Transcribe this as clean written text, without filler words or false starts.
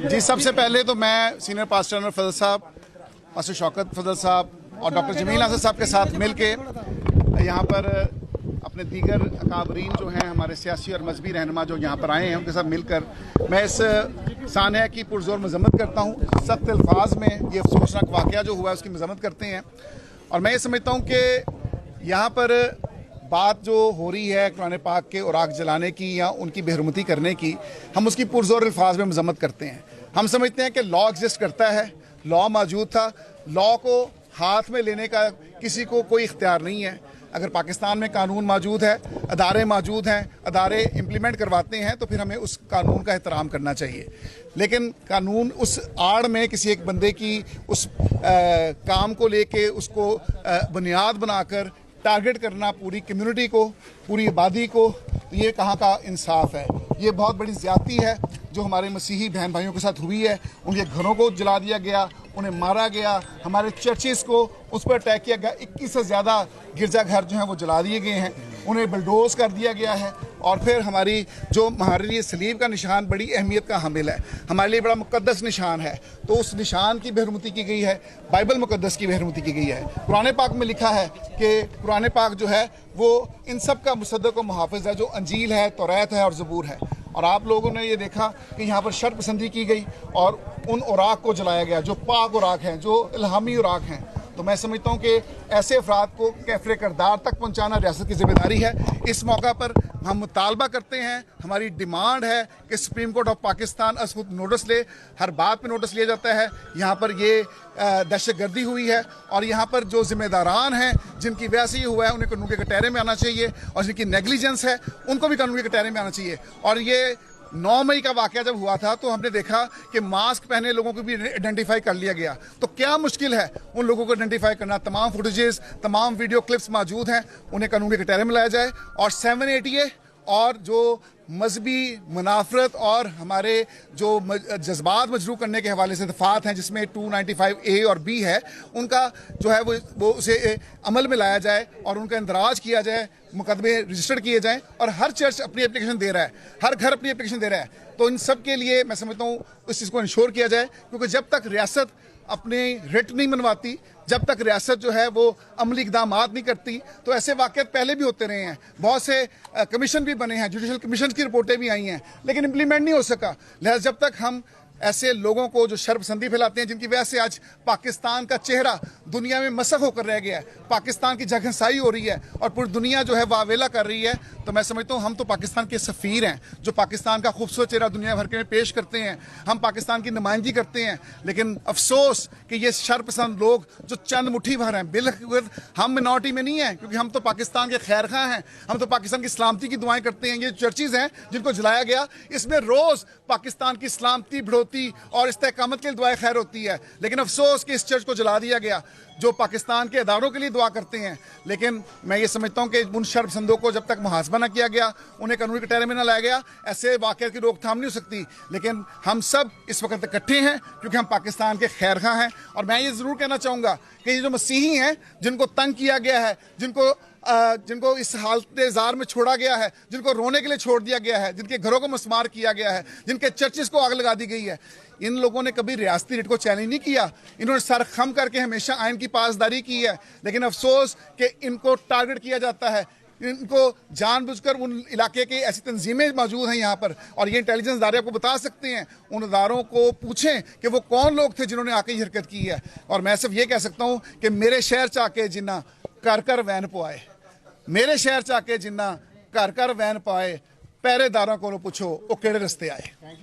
जी, सबसे पहले तो मैं सीनियर पास्टर अनवर फजल साहब, पास्टर शौकत फजल साहब और डॉक्टर जमील आसद साहब के साथ मिलके यहाँ पर अपने दीगर अकाबरीन जो हैं, हमारे सियासी और मजहबी रहनुमा जो यहाँ पर आए हैं, उनके साथ मिलकर मैं इस सानया की पुरजोर मजम्मत करता हूँ। सख्त अल्फाज में ये अफसोसनाक वाक़या जो हुआ है उसकी मजम्मत करते हैं। और मैं ये समझता हूँ कि यहाँ पर बात जो हो रही है कुरान पाक के औराक जलाने की या उनकी बेहरमती करने की, हम उसकी पुरजोर अल्फाज में मजम्मत करते हैं। हम समझते हैं कि लॉ एग्जिस्ट करता है, लॉ मौजूद था, लॉ को हाथ में लेने का किसी को कोई इख्तियार नहीं है। अगर पाकिस्तान में कानून मौजूद है, अदारे मौजूद हैं, अदारे इम्प्लीमेंट करवाते हैं, तो फिर हमें उस कानून का एहतराम करना चाहिए। लेकिन कानून उस आड़ में किसी एक बंदे की उस काम को लेके उसको बुनियाद बनाकर टारगेट करना पूरी कम्युनिटी को, पूरी आबादी को, तो ये कहाँ का इंसाफ है। ये बहुत बड़ी ज़्यादती है जो हमारे मसीही बहन भाइयों के साथ हुई है। उनके घरों को जला दिया गया, उन्हें मारा गया, हमारे चर्चेस को उस पर अटैक किया गया। 21 से ज़्यादा गिरजाघर जो हैं वो जला दिए गए हैं, उन्हें बुलडोज कर दिया गया है। और फिर हमारे लिए सलीब का निशान बड़ी अहमियत का हामिल है, हमारे लिए बड़ा मुकद्दस निशान है, तो उस निशान की बेहरमती की गई है, बाइबल मुकद्दस की बेहरमती की गई है। कुरान पाक में लिखा है कि कुरान पाक जो है वो इन सब का मुसद्दक व मुहाफ़िज़ है, जो अंजील है, तौरात है और ज़बूर है। और आप लोगों ने ये देखा कि यहाँ पर शर पसंदी की गई और उन औराक को जलाया गया जो पाक औराक हैं, जो इल्हामी औराक हैं। तो मैं समझता हूँ कि ऐसे अफराद को कैफरे करदार तक पहुँचाना रियासत की जिम्मेदारी है। इस मौका पर हम मुतालबा करते हैं, हमारी डिमांड है कि सुप्रीम कोर्ट ऑफ पाकिस्तान खुद नोटिस ले। हर बात पे नोटिस लिया जाता है। यहाँ पर ये दहशतगर्दी हुई है और यहाँ पर जो जिम्मेदारान हैं, जिनकी वजह से ये हुआ है, उन्हें कानून के कटहरे में आना चाहिए, और जिनकी नेग्लिजेंस है उनको भी कानून के कटहरे में आना चाहिए। और ये 9 मई का वाक़या जब हुआ था तो हमने देखा कि मास्क पहने लोगों को भी आइडेंटिफाई कर लिया गया। तो क्या मुश्किल है उन लोगों को आइडेंटिफाई करना। तमाम फुटेजेस, तमाम वीडियो क्लिप्स मौजूद हैं, उन्हें कानून के कटहरे में लाया जाए। और 780A और जो मजहबी मुनाफरत और हमारे जो जज्बात मजरू करने के हवाले से दफात हैं, जिसमें 295A और B है, उनका जो है वो उसे अमल में लाया जाए और उनका इंदराज किया जाए, मुकदमे रजिस्टर्ड किए जाएं। और हर चर्च अपनी एप्लीकेशन दे रहा है, हर घर अपनी एप्लीकेशन दे रहा है। तो इन सब के लिए मैं समझता हूँ इस चीज़ को इंश्योर किया जाए, क्योंकि जब तक रियासत अपने रिट नहीं मनवाती, जब तक रियासत जो है वो अमली इक़दाम नहीं करती, तो ऐसे वाक़यात पहले भी होते रहे हैं। बहुत से कमीशन भी बने हैं, जुडिशल कमीशन की रिपोर्टें भी आई हैं, लेकिन इम्प्लीमेंट नहीं हो सका। लिहाजा जब तक हम ऐसे लोगों को जो शर्पसंदी फैलाते हैं, जिनकी वजह से आज पाकिस्तान का चेहरा दुनिया में मसख होकर रह गया है, पाकिस्तान की जगहसाई हो रही है और पूरी दुनिया जो है वावेला कर रही है, तो मैं समझता हूँ हम तो पाकिस्तान के सफ़ीर हैं, जो पाकिस्तान का खूबसूरत चेहरा दुनिया भर के में पेश करते हैं। हम पाकिस्तान की नुमाइंदगी करते हैं। लेकिन अफसोस कि ये शरपसंद लोग जो चंद मुट्ठी भर हैं, बिल्कुल हम मिनॉरिटी में नहीं हैं, क्योंकि हम तो पाकिस्तान के खैर खां हैं, हम तो पाकिस्तान की सलामती की दुआएं करते हैं। ये चर्चेज हैं जिनको जलाया गया, इसमें रोज़ पाकिस्तान की सलामती, बढ़ोतरी और इस्तेकामत के लिए दुआ खैर होती है। लेकिन अफसोस कि इस चर्च को जला दिया गया, जो पाकिस्तान के अदारों के लिए दुआ करते हैं। लेकिन मैं ये समझता हूँ कि उन शर्पसंदों को जब तक मुहासबा न किया गया, उन्हें कानूनी कटहरे में न लाया गया, ऐसे वाक़यात की रोकथाम नहीं हो सकती। लेकिन हम सब इस वक्त इकट्ठे हैं क्योंकि हम पाकिस्तान के खैर खां हैं। और मैं ये ज़रूर कहना चाहूँगा कि ये जो मसीही हैं, जिनको तंग किया गया है, जिनको इस हालत ज़ार में छोड़ा गया है, जिनको रोने के लिए छोड़ दिया गया है, जिनके घरों को मस्मार किया गया है, जिनके चर्चेस को आग लगा दी गई है, इन लोगों ने कभी रियासती रिट को चैलेंज नहीं किया। इन्होंने सर खम करके हमेशा आइन की पासदारी की है। लेकिन अफसोस कि इनको टारगेट किया जाता है, इनको जानबूझकर उन इलाके की ऐसी तंजीमें मौजूद हैं यहाँ पर, और ये इंटेलिजेंस इदारे आपको बता सकते हैं। उन इदारों को पूछें कि वो कौन लोग थे जिन्होंने आके ये हरकत की है। और मैं सिर्फ ये कह सकता हूँ कि मेरे शहर च आके जिन्ना घर घर वैन पवाए, मेरे शहर च आके जिन्ना घर घर वैन पाए, पहरेदारों को पूछो वो केड़े रस्ते आए।